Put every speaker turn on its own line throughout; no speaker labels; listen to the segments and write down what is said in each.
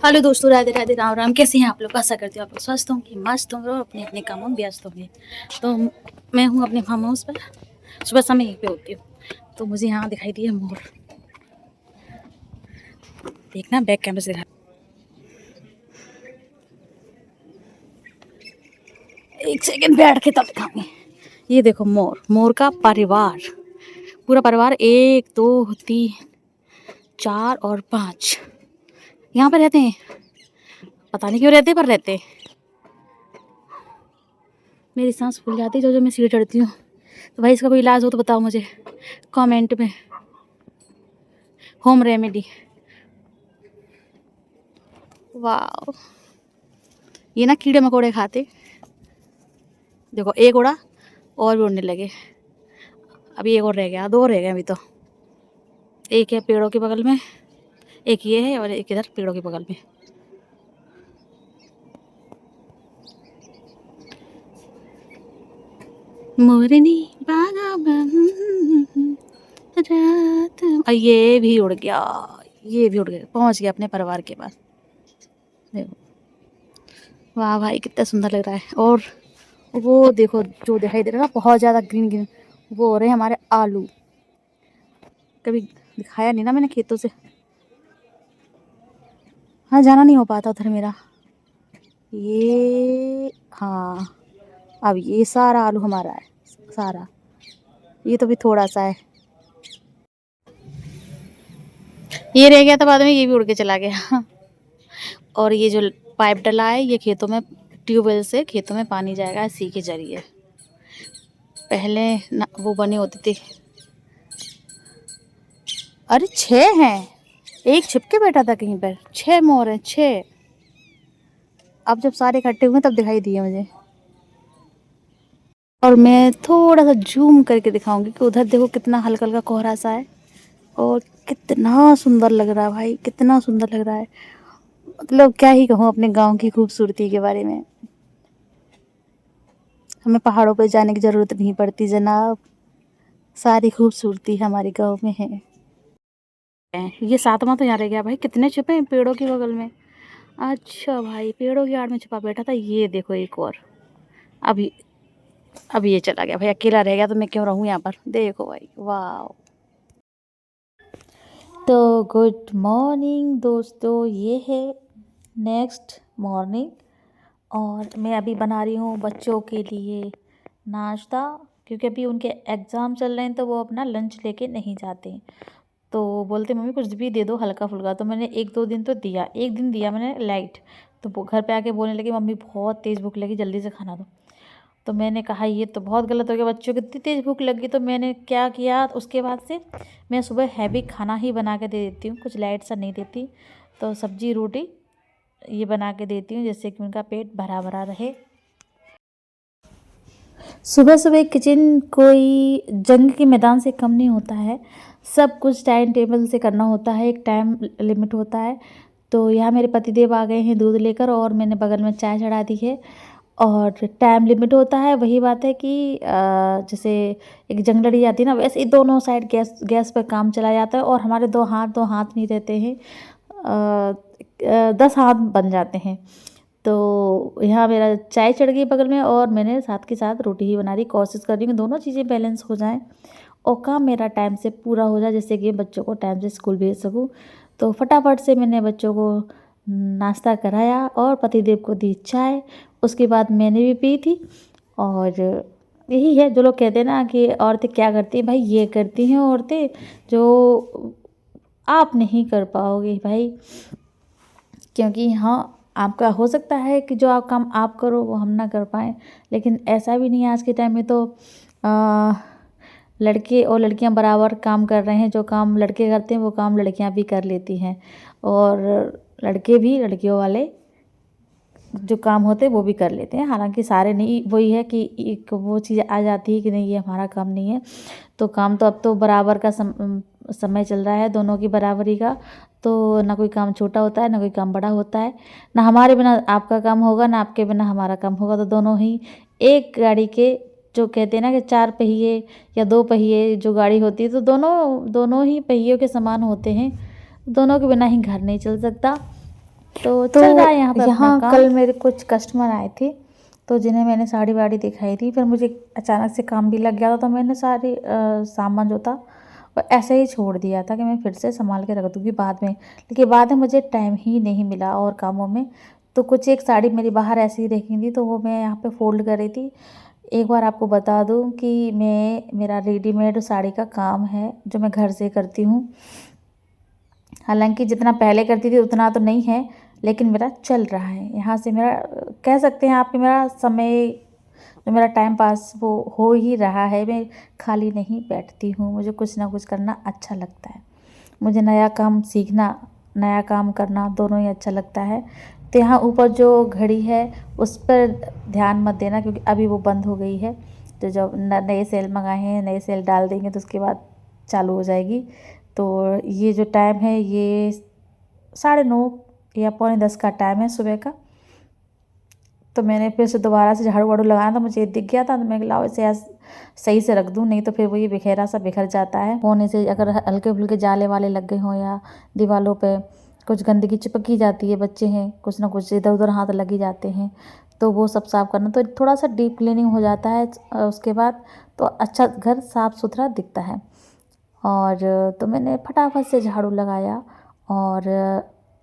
Hello दोस्तों, राधे राधे, राम राम। कैसे हैं आप लोग? आशा करती हूँ आप लोग स्वस्थ होंगे, मस्त होंगे और अपने अपने कामों में व्यस्त होंगे। तो मैं हूँ अपने फार्म हाउस पर। सुबह समय यहीं पे होती हूँ, तो मुझे यहाँ दिखाई दिया मोर। देखना, बैक कैमरे से दिखा। एक सेकंड बैठ के तब दिखाऊंगी। ये देखो मोर, मोर का परिवार, पूरा परिवार 1 2 3 4 और 5 यहाँ पर रहते हैं। पता नहीं क्यों रहते, पर रहते। मेरी सांस फूल जाती है जो मैं सीढ़ी चढ़ती हूँ। तो भाई इसका कोई इलाज हो तो बताओ मुझे कमेंट में। Home remedy. वाह, ये ना कीड़े मकोड़े खाते। देखो एक उड़ा और भी उड़ने लगे। अभी एक और रह गया, 2 रह गए अभी तो। एक है पेड़ों के बगल में, एक ये है और एक इधर पेड़ों के बगल में। मोरनी बागा रात। ये भी उड़ गया, ये भी उड़ गया, पहुंच गया अपने परिवार के पास। देखो, वाह भाई कितना सुंदर लग रहा है। और वो देखो जो दिखाई दे रहा है ना, बहुत ज़्यादा ग्रीन ग्रीन, वो हो रहे हैं हमारे आलू। कभी दिखाया नहीं ना मैंने खेतों से। हाँ, जाना नहीं हो पाता उधर मेरा। ये हाँ, अब ये सारा आलू हमारा है, सारा। ये तो भी थोड़ा सा है, ये रह गया था बाद में, ये भी उड़ के चला गया। और ये जो पाइप डला है, ये खेतों में, ट्यूबवेल से खेतों में पानी जाएगा इसी के जरिए। पहले ना वो बने होते थे। अरे 6 हैं, एक छिप के बैठा था कहीं पर। 6 मोर हैं, 6। अब जब सारे इकट्ठे हुए तब दिखाई दिए मुझे। और मैं थोड़ा सा जूम करके दिखाऊंगी कि उधर देखो कितना हल्का हल्का कोहरा सा है। और कितना सुंदर लग रहा है भाई, कितना सुंदर लग रहा है। मतलब क्या ही कहूँ अपने गांव की खूबसूरती के बारे में। हमें पहाड़ों पर जाने की ज़रूरत नहीं पड़ती जनाब, सारी खूबसूरती हमारे गांव में है। ये 7वां तो यहाँ रह गया भाई। कितने छुपे हैं पेड़ों के बगल में। अच्छा भाई, पेड़ों की आड़ में छुपा बैठा था। ये देखो एक और। अभी अभी ये चला गया भाई, अकेला रह गया तो मैं क्यों रहूँ यहाँ पर। देखो भाई, वाह। तो गुड मॉर्निंग दोस्तों, ये है नेक्स्ट मॉर्निंग। और मैं अभी बना रही हूँ बच्चों के लिए नाश्ता, क्योंकि अभी उनके एग्ज़ाम चल रहे हैं तो वो अपना लंच लेके नहीं जाते। तो बोलते मम्मी कुछ भी दे दो हल्का फुल्का। तो मैंने 1 2 दिन तो दिया, एक दिन दिया मैंने लाइट। तो वो घर पे आके बोलने लगी मम्मी बहुत तेज़ भूख लगी, जल्दी से खाना दो। तो मैंने कहा ये तो बहुत गलत हो गया, बच्चों को इतनी तेज़ भूख लगी। तो मैंने क्या किया, उसके बाद से मैं सुबह हैवी खाना ही बना के दे देती हूँ, कुछ लाइट सा नहीं देती। तो सब्जी रोटी ये बना के देती हूँ, जिससे कि उनका पेट भरा भरा रहे। सुबह सुबह किचन कोई जंग के मैदान से कम नहीं होता है। सब कुछ टाइम टेबल से करना होता है, एक टाइम लिमिट होता है। तो यहाँ मेरे पतिदेव आ गए हैं दूध लेकर, और मैंने बगल में चाय चढ़ा दी है। और टाइम लिमिट होता है, वही बात है कि जैसे एक जंग लड़ी जाती है ना, वैसे ही दोनों साइड गैस गैस पर काम चला जाता है। और हमारे 2 हाथ नहीं रहते हैं, 10 हाथ बन जाते हैं। तो यहाँ मेरा चाय चढ़ गई बगल में, और मैंने साथ के साथ रोटी ही बना रही। कोशिश कर रही हूँ दोनों चीज़ें बैलेंस हो जाएं और काम मेरा टाइम से पूरा हो जाए, जैसे कि बच्चों को टाइम से स्कूल भेज सकूँ। तो फटाफट से मैंने बच्चों को नाश्ता कराया और पतिदेव को दी चाय। उसके बाद मैंने भी पी थी। और यही है, जो लोग कहते हैं ना कि औरतें क्या करती हैं, भाई ये करती हैं औरतें जो आप नहीं कर पाओगे भाई। क्योंकि हाँ, आपका हो सकता है कि जो आप काम आप करो वो हम ना कर पाएँ, लेकिन ऐसा भी नहीं है। आज के टाइम में तो लड़के और लड़कियां बराबर काम कर रहे हैं। जो काम लड़के करते हैं वो काम लड़कियां भी कर लेती हैं, और लड़के भी लड़कियों वाले जो काम होते हैं वो भी कर लेते हैं। हालांकि सारे नहीं, वही है कि एक वो चीज़ आ जाती है कि नहीं ये हमारा काम नहीं है। तो काम तो अब तो बराबर का समय चल रहा है, दोनों की बराबरी का। तो ना कोई काम छोटा होता है, ना कोई काम बड़ा होता है। ना हमारे बिना आपका काम होगा, ना आपके बिना हमारा काम होगा। तो दोनों ही एक गाड़ी के, जो कहते हैं ना कि 4 पहिए या 2 पहिए जो गाड़ी होती है, तो दोनों दोनों ही पहियों के समान होते हैं। दोनों के बिना ही घर नहीं चल सकता। तो
तो
चल रहा है यहाँ पे अपना
यहाँ
काम।
कल मेरे कुछ कस्टमर आए थे, तो जिन्हें मैंने साड़ी वाड़ी दिखाई थी, फिर मुझे अचानक से काम भी लग गया था, तो मैंने सारी सामान जो था वो ऐसे ही छोड़ दिया था कि मैं फिर से संभाल के रख दूँगी बाद में। लेकिन बाद में मुझे टाइम ही नहीं मिला और कामों में, तो कुछ एक साड़ी मेरी बाहर ऐसे ही रखी थी, तो वो मैं यहाँ पे फ़ोल्ड कर रही थी। एक बार आपको बता दूँ कि मेरा रेडीमेड साड़ी का काम है, जो मैं घर से करती हूँ। हालाँकि जितना पहले करती थी उतना तो नहीं है, लेकिन मेरा चल रहा है। यहाँ से मेरा कह सकते हैं आप कि मेरा समय, जो मेरा टाइम पास वो हो ही रहा है। मैं खाली नहीं बैठती हूँ, मुझे कुछ ना कुछ करना अच्छा लगता है। मुझे नया काम सीखना, नया काम करना दोनों ही अच्छा लगता है। तो यहाँ ऊपर जो घड़ी है उस पर ध्यान मत देना, क्योंकि अभी वो बंद हो गई है। तो जब नए सेल मंगाए हैं, नए सेल डाल देंगे तो उसके बाद चालू हो जाएगी। तो ये जो टाइम है ये 9:30 या 9:45 का टाइम है सुबह का। तो मैंने फिर से दोबारा से झाड़ू वाड़ू लगाना था, मुझे ये दिख गया था, तो मैं लाओ इसे सही से रख दूँ, नहीं तो फिर वो ये बिखेरा सा बिखर जाता है। होने से अगर हल्के फुल्के जाले वाले लग गए हों या दीवारों पे कुछ गंदगी चिपकी जाती है, बच्चे हैं, कुछ ना कुछ इधर उधर हाथ लग ही जाते हैं, तो वो सब साफ़ करना, तो थोड़ा सा डीप क्लीनिंग हो जाता है उसके बाद, तो अच्छा घर साफ़ सुथरा दिखता है। और तो मैंने फटाफट से झाड़ू लगाया और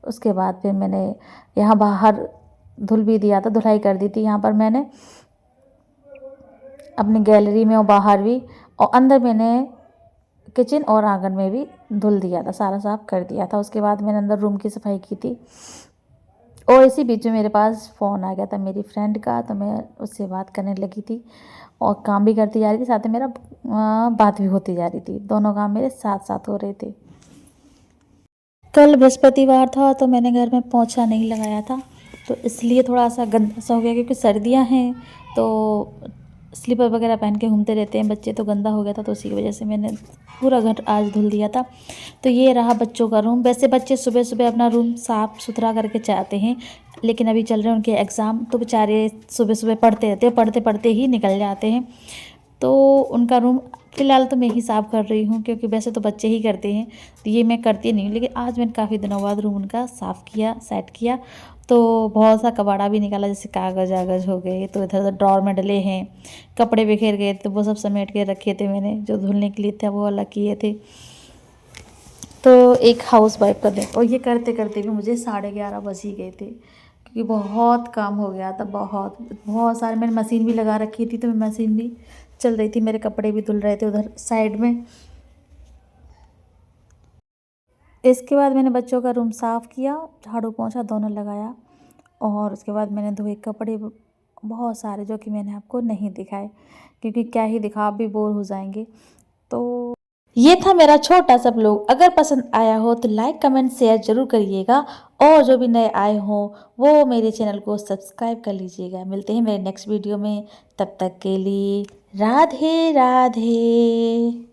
उसके बाद फिर मैंने यहाँ बाहर धुल भी दिया था, धुलाई कर दी थी यहाँ पर मैंने अपनी गैलरी में और बाहर भी, और अंदर मैंने किचन और आंगन में भी धुल दिया था, सारा साफ़ कर दिया था। उसके बाद मैंने अंदर रूम की सफाई की थी, और इसी बीच में मेरे पास फ़ोन आ गया था मेरी फ्रेंड का, तो मैं उससे बात करने लगी थी और काम भी करती जा रही थी, साथ में मेरा बात भी होती जा रही थी। दोनों काम मेरे साथ साथ हो रहे थे। कल बृहस्पतिवार था, तो मैंने घर में पोंछा नहीं लगाया था, तो इसलिए थोड़ा सा गंदा सा हो गया, क्योंकि सर्दियां हैं तो स्लीपर वगैरह पहन के घूमते रहते हैं बच्चे, तो गंदा हो गया था, तो उसी की वजह से मैंने पूरा घर आज धुल दिया था। तो ये रहा बच्चों का रूम। वैसे बच्चे सुबह सुबह अपना रूम साफ़ सुथरा करके चाहते हैं, लेकिन अभी चल रहे हैं उनके एग्ज़ाम, तो बेचारे सुबह सुबह पढ़ते रहते हैं, पढ़ते पढ़ते ही निकल जाते हैं। तो उनका रूम फ़िलहाल तो मैं ही साफ़ कर रही हूँ, क्योंकि वैसे तो बच्चे ही करते हैं, तो ये मैं करती नहीं हूँ। लेकिन आज मैंने काफ़ी दिनों बाद रूम उनका साफ़ किया, सेट किया, तो बहुत सा कबाड़ा भी निकाला, जैसे कागज़ वागज़ हो गए, तो इधर उधर ड्रॉर में डले हैं, कपड़े बिखेर गए, तो वो सब समेट के रखे थे मैंने, जो धुलने के लिए थे वो अलग किए थे। तो एक हाउस वाइफ का दिन, और ये करते करते भी मुझे 11:30 बज ही गए थे, क्योंकि बहुत काम हो गया था, बहुत बहुत सारे। मैंने मशीन भी लगा रखी थी, तो मैं मशीन भी चल रही थी, मेरे कपड़े भी धुल रहे थे उधर साइड में। इसके बाद मैंने बच्चों का रूम साफ़ किया, झाड़ू पोंछा दोनों लगाया, और उसके बाद मैंने धोए कपड़े बहुत सारे, जो कि मैंने आपको नहीं दिखाए, क्योंकि क्या ही दिखा, आप भी बोर हो जाएंगे। तो ये था मेरा छोटा सा ब्लॉग। अगर पसंद आया हो तो लाइक कमेंट शेयर ज़रूर करिएगा, और जो भी नए आए हों वो मेरे चैनल को सब्सक्राइब कर लीजिएगा। मिलते हैं मेरे नेक्स्ट वीडियो में, तब तक के लिए राधे राधे।